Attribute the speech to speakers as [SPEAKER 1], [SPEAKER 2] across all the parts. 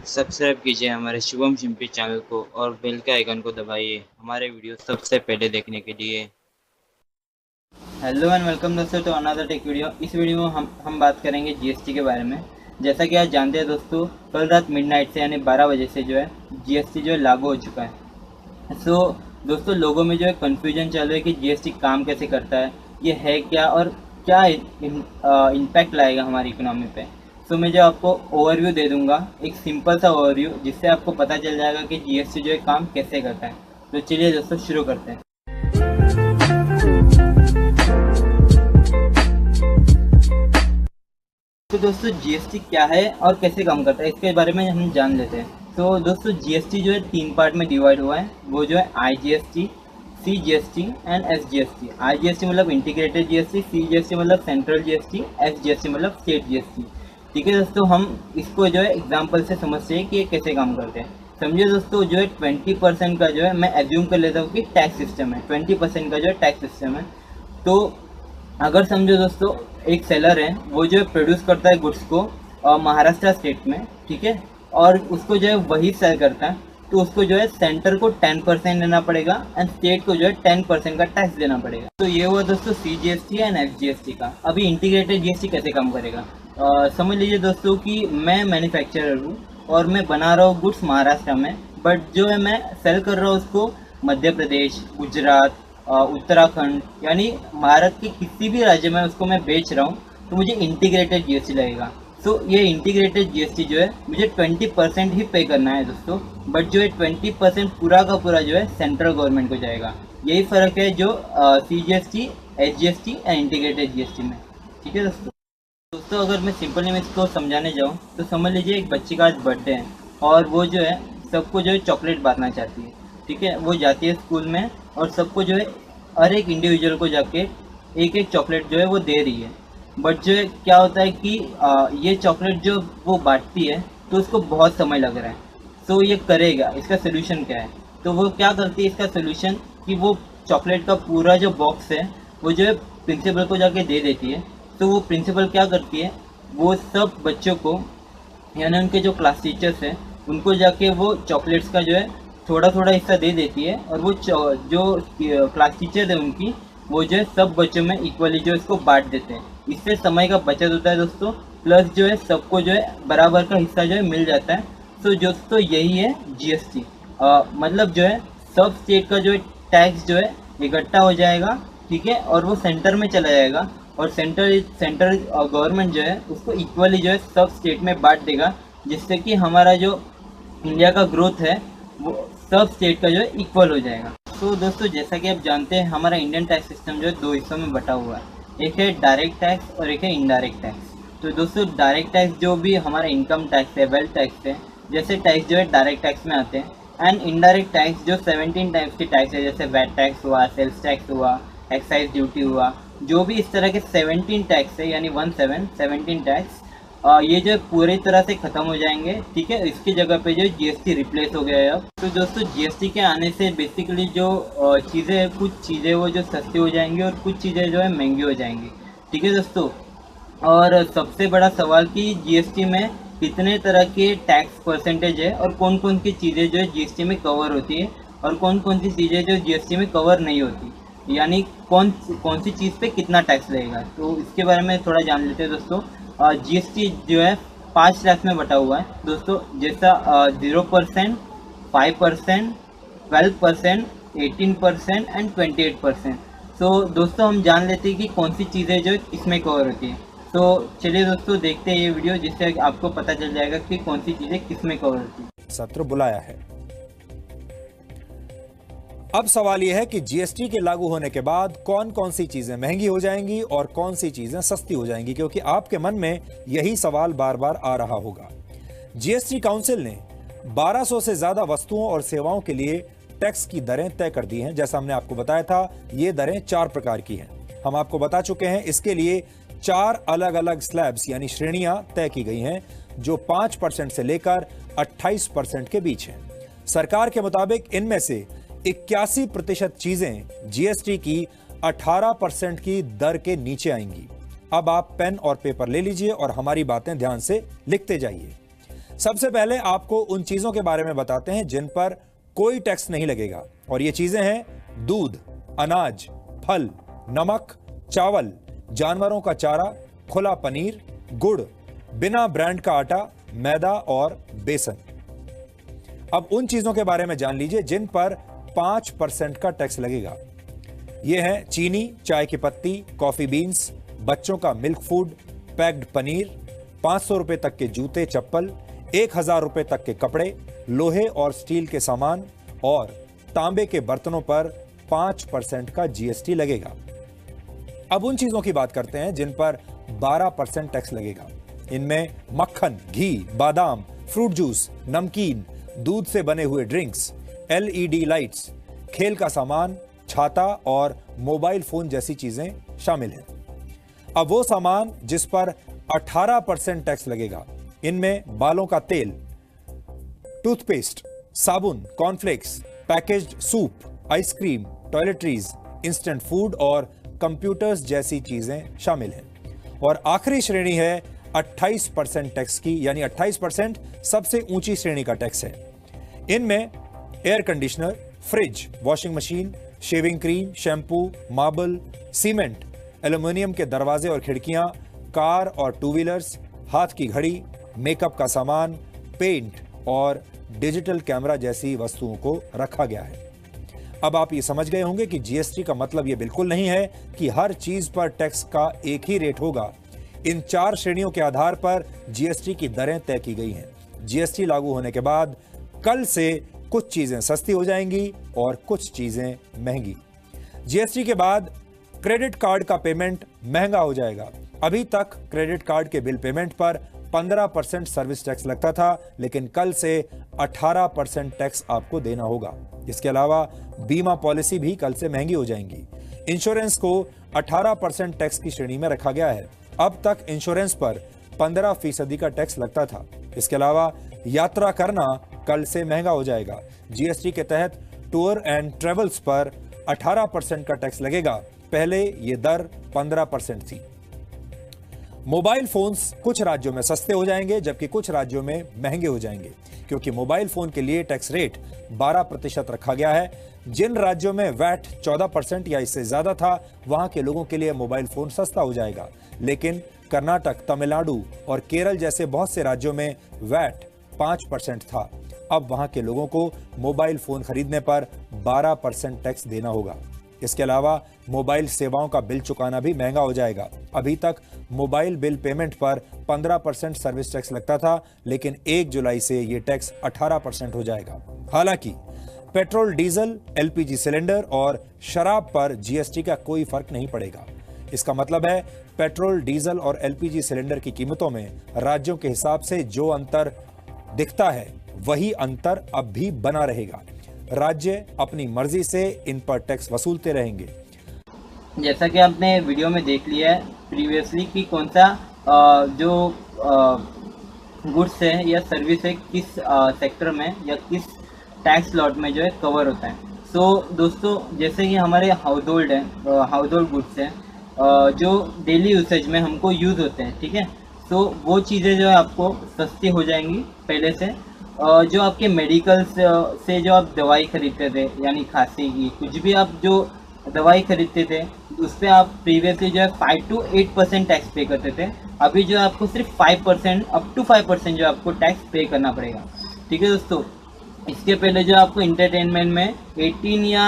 [SPEAKER 1] Subscribe कीजिए हमारे शुभम शिंपी channel को और बेल के आइकन को दबाइए हमारे वीडियो सबसे पहले देखने के लिए।
[SPEAKER 2] हेलो एंड वेलकम दोस्तों टू अनदर टेक वीडियो। इस वीडियो में हम बात करेंगे जीएसटी के बारे में। जैसा कि आप जानते हैं दोस्तों, कल रात मिडनाइट से यानी 12 बजे से जो है जीएसटी जो है लागू हो चुका है। दोस्तों, लोगों में जो है कन्फ्यूजन चल रहा है कि जीएसटी काम कैसे करता है, ये है क्या और क्या इम्पैक्ट लाएगा हमारी इकोनॉमी पे। मैं जो आपको ओवरव्यू दे दूंगा, एक सिंपल सा ओवरव्यू, जिससे आपको पता चल जाएगा कि जीएसटी जो है काम कैसे करता है। तो चलिए दोस्तों शुरू करते हैं। तो दोस्तों जीएसटी क्या है और कैसे काम करता है, इसके बारे में हम जान लेते हैं। तो दोस्तों जीएसटी जो है 3 पार्ट में डिवाइड हुआ है। वो जो है IGST, CGST and SGST. IGST मतलब इंटीग्रेटेड जीएसटी, सीजीएसटी मतलब सेंट्रल जीएसटी, एसजीएसटी मतलब स्टेट जीएसटी। ठीक है दोस्तों, हम इसको जो है एग्जाम्पल से समझते हैं कि ये कैसे काम करते हैं। समझिए दोस्तों, जो है 20% का जो है, मैं एज्यूम कर लेता हूँ कि टैक्स सिस्टम है। 20% का जो है टैक्स सिस्टम है। तो अगर समझो दोस्तों, एक सेलर है, वो जो है प्रोड्यूस करता है गुड्स को महाराष्ट्र स्टेट में, ठीक है, और उसको जो है वही सेल करता है। तो उसको जो है सेंटर को 10% देना पड़ेगा एंड स्टेट को जो है 10% का टैक्स देना पड़ेगा। तो ये हुआ दोस्तों सीजीएसटी एंड एसजीएसटी का। अभी इंटीग्रेटेड जीएसटी कैसे काम करेगा, समझ लीजिए दोस्तों कि मैं मैन्युफैक्चरर हूँ और मैं बना रहा हूँ गुड्स महाराष्ट्र में, बट जो है मैं सेल कर रहा हूँ उसको मध्य प्रदेश, गुजरात, उत्तराखंड, यानी भारत के किसी भी राज्य में उसको मैं बेच रहा हूँ, तो मुझे इंटीग्रेटेड जीएसटी लगेगा। ये इंटीग्रेटेड जीएसटी जो है मुझे 20% ही पे करना है दोस्तों, बट जो है 20% पूरा का पूरा जो है सेंट्रल गवर्नमेंट को जाएगा। यही फ़र्क है जो CGST, SGST and integrated GST में। ठीक है दोस्तों, अगर मैं सिंपली में इसको समझाने जाऊँ तो समझ लीजिए एक बच्ची का आज बर्थडे है और वो जो है सबको जो है चॉकलेट बांटना चाहती है। ठीक है, वो जाती है स्कूल में और सबको जो है हर एक इंडिविजुअल को जाके एक एक चॉकलेट जो है वो दे रही है। बट जो है क्या होता है कि ये चॉकलेट जो वो बांटती है तो उसको बहुत समय लग रहा है। ये करेगा, इसका सोल्यूशन क्या है? तो वो क्या करती है इसका सोल्यूशन, कि वो चॉकलेट का पूरा जो बॉक्स है वो जो है प्रिंसिपल को जाके दे देती है। तो वो प्रिंसिपल क्या करती है, वो सब बच्चों को, यानी उनके जो क्लास टीचर्स हैं, उनको जाके वो चॉकलेट्स का जो है थोड़ा थोड़ा हिस्सा दे देती है। और वो जो क्लास टीचर है उनकी, वो जो है सब बच्चों में इक्वली जो इसको बांट देते हैं। इससे समय का बचत होता है दोस्तों, प्लस जो है सबको जो है बराबर का हिस्सा जो है मिल जाता है। दोस्तों यही है जीएसटी। मतलब जो है सब स्टेट का जो है टैक्स जो है इकट्ठा हो जाएगा, ठीक है, और वो सेंटर में चला जाएगा और सेंट्रल गवर्नमेंट जो है उसको इक्वली जो है सब स्टेट में बांट देगा, जिससे कि हमारा जो इंडिया का ग्रोथ है वो सब स्टेट का जो है इक्वल हो जाएगा। तो दोस्तों जैसा कि आप जानते हैं, हमारा इंडियन टैक्स सिस्टम जो है 2 हिस्सों में बटा हुआ है। एक है डायरेक्ट टैक्स और एक है इनडायरेक्ट टैक्स। तो दोस्तों डायरेक्ट टैक्स जो भी हमारा इनकम टैक्स है, वेल्थ टैक्स है, जैसे टैक्स जो है डायरेक्ट टैक्स में आते हैं। एंड इनडायरेक्ट टैक्स जो 17 टाइप्स के टैक्स है, जैसे वैट टैक्स हुआ, सेल्स टैक्स हुआ, एक्साइज ड्यूटी हुआ, जो भी इस तरह के 17 टैक्स है, यानी 17 टैक्स, ये जो पूरी तरह से ख़त्म हो जाएंगे। ठीक है, इसकी जगह पे जो जीएसटी रिप्लेस हो गया है अब। तो दोस्तों जीएसटी के आने से बेसिकली जो चीज़ें हैं, कुछ चीज़ें वो जो सस्ती हो जाएंगी और कुछ चीज़ें जो है महंगी हो जाएंगी। ठीक है दोस्तों, और सबसे बड़ा सवाल कि जीएसटी में कितने तरह के टैक्स परसेंटेज है और कौन कौन सी चीज़ें जो है जीएसटी में कवर होती है और कौन कौन सी चीज़ें जो जीएसटी में कवर नहीं होती, यानी कौन सी चीज़ पे कितना टैक्स लगेगा। तो इसके बारे में थोड़ा जान लेते हैं दोस्तों। जीएसटी जो है 5 टैक्स में बटा हुआ है दोस्तों, जैसा 0%, 5%, 12%, 18% एंड 28%। दोस्तों हम जान लेते हैं कि कौन सी चीज़ें जो इसमें कवर होती है। तो चलिए दोस्तों देखते हैं ये वीडियो, जिससे आपको पता चल जाएगा कि कौन सी चीज़ें किस में कवर होती है।
[SPEAKER 3] सत्र बुलाया है। अब सवाल यह है कि जीएसटी के लागू होने के बाद कौन कौन सी चीजें महंगी हो जाएंगी और कौन सी चीजें सस्ती हो जाएंगी, क्योंकि आपके मन में यही सवाल बार बार आ रहा होगा। जीएसटी काउंसिल ने 1200 से ज्यादा वस्तुओं और सेवाओं के लिए टैक्स की दरें तय कर दी हैं। जैसा हमने आपको बताया था, ये दरें 4 प्रकार की हैं। हम आपको बता चुके हैं, इसके लिए 4 अलग अलग स्लैब्स यानी श्रेणियां तय की गई हैं, जो 5% से लेकर 28% के बीच हैं। सरकार के मुताबिक इनमें से 81% चीजें जीएसटी की 18% की दर के नीचे आएंगी। अब आप पेन और पेपर ले लीजिए और हमारी बातें ध्यान से लिखते जाइए। सबसे पहले आपको उन चीजों के बारे में बताते हैं जिन पर कोई टैक्स नहीं लगेगा, और ये चीजें हैं दूध, अनाज, फल, नमक, चावल, जानवरों का चारा, खुला पनीर, गुड़, बिना ब्रांड का आटा, मैदा और बेसन। अब उन चीजों के बारे में जान लीजिए जिन पर 5% का टैक्स लगेगा। ये हैं चीनी, चाय की पत्ती, कॉफी बीन्स, बच्चों का मिल्क फूड, पैक्ड पनीर, 500 रुपए तक के जूते चप्पल, 1000 रुपए तक के कपड़े, लोहे और स्टील के सामान और तांबे के बर्तनों पर 5% का जीएसटी लगेगा। अब उन चीजों की बात करते हैं जिन पर 12% टैक्स लगेगा। इनमें मक्खन, घी, बादाम, फ्रूट जूस, नमकीन, दूध से बने हुए ड्रिंक्स, एलईडी लाइट्स, खेल का सामान, छाता और मोबाइल फोन जैसी चीजें शामिल हैं। अब वो सामान जिस पर 18% टैक्स लगेगा, इनमें बालों का तेल, टूथपेस्ट, साबुन, cornflakes, packaged soup, ice cream, toiletries, instant food और कंप्यूटर्स जैसी चीजें शामिल हैं। और आखिरी श्रेणी है 28% टैक्स की, यानी 28% सबसे ऊंची श्रेणी का टैक्स है। इनमें air conditioner, fridge, washing machine, shaving cream, shampoo, marble, cement, aluminium के दरवाजे और खिड़कियां, कार और टू व्हीलर्स, हाथ की घड़ी, मेकअप का सामान, पेंट और डिजिटल कैमरा जैसी वस्तुओं को रखा गया है। अब आप ये समझ गए होंगे कि जीएसटी का मतलब ये बिल्कुल नहीं है कि हर चीज पर टैक्स का एक ही रेट होगा। इन 4 श्रेणियों के आधार पर जीएसटी की दरें तय की गई हैं। जीएसटी लागू होने के बाद कल से कुछ चीजें सस्ती हो जाएंगी और कुछ चीजें महंगी। जीएसटी के बाद क्रेडिट कार्ड का पेमेंट महंगा हो जाएगा। अभी तक क्रेडिट कार्ड के बिल पेमेंट पर 15% सर्विस टैक्स लगता था, लेकिन कल से 18% टैक्स आपको देना होगा। इसके अलावा बीमा पॉलिसी भी कल से महंगी हो जाएंगी। इंश्योरेंस को 18% टैक्स की श्रेणी में रखा गया है। अब तक इंश्योरेंस पर 15% का टैक्स लगता था। इसके अलावा यात्रा करना कल से महंगा हो जाएगा। जीएसटी के तहत टूर एंड ट्रेवल्स पर 18% का टैक्स लगेगा। पहले ये दर 15% थी। मोबाइल फोन्स कुछ राज्यों में सस्ते हो जाएंगे जबकि कुछ राज्यों में महंगे हो जाएंगे, क्योंकि मोबाइल फोन के लिए टैक्स रेट 12% रखा गया है। जिन राज्यों में वैट 14% या इससे ज्यादा था, वहां के लोगों के लिए मोबाइल फोन सस्ता हो जाएगा, लेकिन कर्नाटक, तमिलनाडु और केरल जैसे बहुत से राज्यों में वैट 5% था। अब वहां के लोगों को मोबाइल फोन खरीदने पर 12% टैक्स देना होगा। इसके अलावा मोबाइल सेवाओं का बिल चुकाना भी महंगा हो जाएगा। अभी तक मोबाइल बिल पेमेंट पर 15% सर्विस टैक्स लगता था, लेकिन 1 जुलाई से ये टैक्स 18% हो जाएगा। हालांकि पेट्रोल, डीजल, एलपीजी सिलेंडर और शराब पर जीएसटी का कोई फर्क नहीं पड़ेगा। इसका मतलब है पेट्रोल, डीजल और एलपीजी सिलेंडर की कीमतों में राज्यों के हिसाब से जो अंतर दिखता है वही अंतर अब भी बना रहेगा। राज्य अपनी मर्जी से इन पर टैक्स वसूलते रहेंगे।
[SPEAKER 2] जैसा कि आपने वीडियो में देख लिया है प्रीवियसली कि कौन सा जो गुड्स है या सर्विस है किस सेक्टर में या किस टैक्स लॉट में जो है कवर होता है। सो दोस्तों, जैसे कि हमारे हाउस होल्ड है, हाउस होल्ड गुड्स हैं जो डेली यूसेज में हमको यूज़ होते हैं, ठीक है। तो वो चीज़ें जो है आपको सस्ती हो जाएंगी पहले से। जो आपके मेडिकल से जो आप दवाई खरीदते थे, यानी खांसी की कुछ भी आप जो दवाई खरीदते थे, उस पर आप प्रीवियसली जो है 5 to 8% टैक्स पे करते थे। अभी जो है आपको सिर्फ 5% अप टू 5% जो आपको टैक्स पे करना पड़ेगा, ठीक है दोस्तों। इसके पहले जो आपको इंटरटेनमेंट में 18 या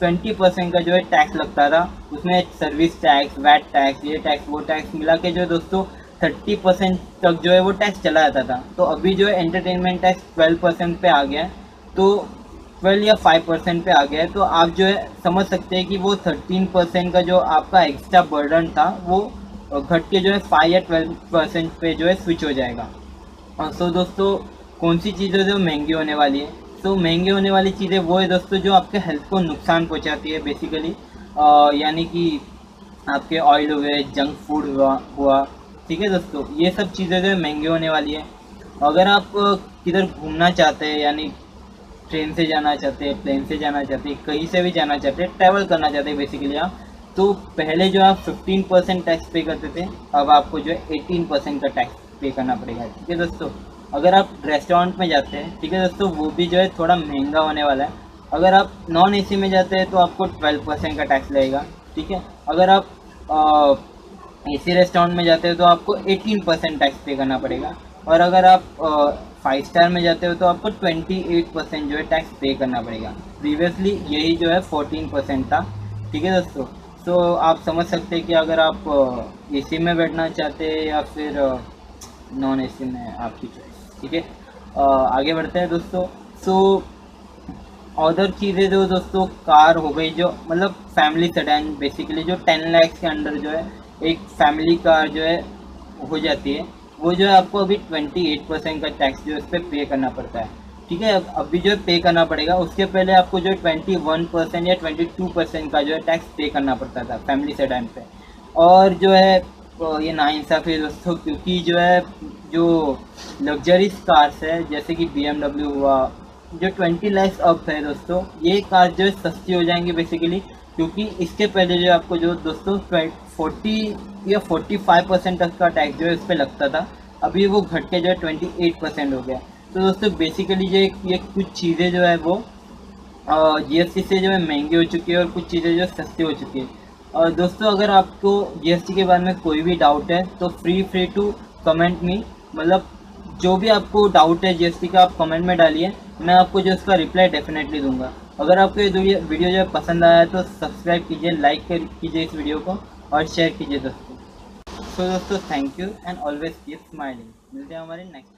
[SPEAKER 2] 20% का जो है टैक्स लगता था, उसमें सर्विस टैक्स, वैट टैक्स, ये टैक्स वो टैक्स मिला के जो है दोस्तों 30% तक जो है वो टैक्स चला जाता था। तो अभी जो है एंटरटेनमेंट टैक्स 12% पे आ गया है, तो 12 या 5% पे आ गया है। तो आप जो है समझ सकते हैं कि वो 13% का जो आपका एक्स्ट्रा बर्डन था वो घट के जो है 5 या 12% पे जो है स्विच हो जाएगा। सो दोस्तों, कौन सी चीज़ें जो महंगी होने वाली है? तो महंगी होने वाली चीज़ें वो है दोस्तों जो आपके हेल्थ को नुकसान पहुंचाती है बेसिकली, यानी कि आपके ऑयल हुए, जंक फूड हुआ, ठीक है दोस्तों। ये सब चीज़ें जो महंगी होने वाली है। अगर आप किधर घूमना चाहते हैं, यानी ट्रेन से जाना चाहते हैं, प्लेन से जाना चाहते हैं, कहीं से भी जाना चाहते हैं, ट्रैवल करना चाहते हैं बेसिकली आप, तो पहले जो आप 15% टैक्स पे करते थे, अब आपको जो है 18% का टैक्स पे करना पड़ेगा, ठीक है दोस्तों। अगर आप रेस्टोरेंट में जाते हैं, ठीक है दोस्तों, वो भी जो है थोड़ा महंगा होने वाला है। अगर आप नॉन एसी में जाते हैं तो आपको 12% का टैक्स लगेगा, ठीक है। अगर आप एसी रेस्टोरेंट में जाते हो तो आपको 18% टैक्स पे करना पड़ेगा, और अगर आप 5 स्टार में जाते हो तो आपको 28% जो है टैक्स पे करना पड़ेगा। प्रीवियसली यही जो है 14% था, ठीक है दोस्तों। सो आप समझ सकते हैं कि अगर आप एसी में बैठना चाहते हैं या फिर नॉन एसी में, आपकी चॉइस, ठीक है। आगे बढ़ते हैं दोस्तों। सो अदर चीज़ें जो दोस्तों, कार हो गई जो मतलब फैमिली सेडान, बेसिकली जो 10 लाख के अंडर जो है एक फैमिली कार जो है हो जाती है, वो जो है आपको अभी 28% का टैक्स जो है इस पर पे करना पड़ता है, ठीक है। अभी जो है पे करना पड़ेगा, उसके पहले आपको जो है 21% या 22% का जो है टैक्स पे करना पड़ता था फैमिली सेडान पे। और जो है ये नाइंसाफ़ी है दोस्तों, क्योंकि जो है जो लग्जरीज कार्स है जैसे कि BMW हुआ, जो 20 लाख अप है दोस्तों, ये कार जो है सस्ती हो जाएंगी बेसिकली, क्योंकि इसके पहले जो आपको जो दोस्तों 40 या 45% तक का टैक्स जो है इस पर लगता था, अभी वो घट के जो है 28% हो गया। तो दोस्तों बेसिकली जो ये कुछ चीज़ें जो है वो GST से जो है महंगी हो चुकी है और कुछ चीज़ें जो सस्ती हो चुकी है। और दोस्तों अगर आपको GST के बारे में कोई भी डाउट है तो फ्री टू कमेंट मी, मतलब जो भी आपको डाउट है GST का आप कमेंट में डालिए, मैं आपको जो इसका रिप्लाई डेफिनेटली दूंगा। अगर आपको ये वीडियो जो पसंद आया तो सब्सक्राइब कीजिए, लाइक कीजिए इस वीडियो को और शेयर कीजिए दोस्तों। सो दोस्तों thank you and always keep smiling. मिलते हैं हमारे नेक्स्ट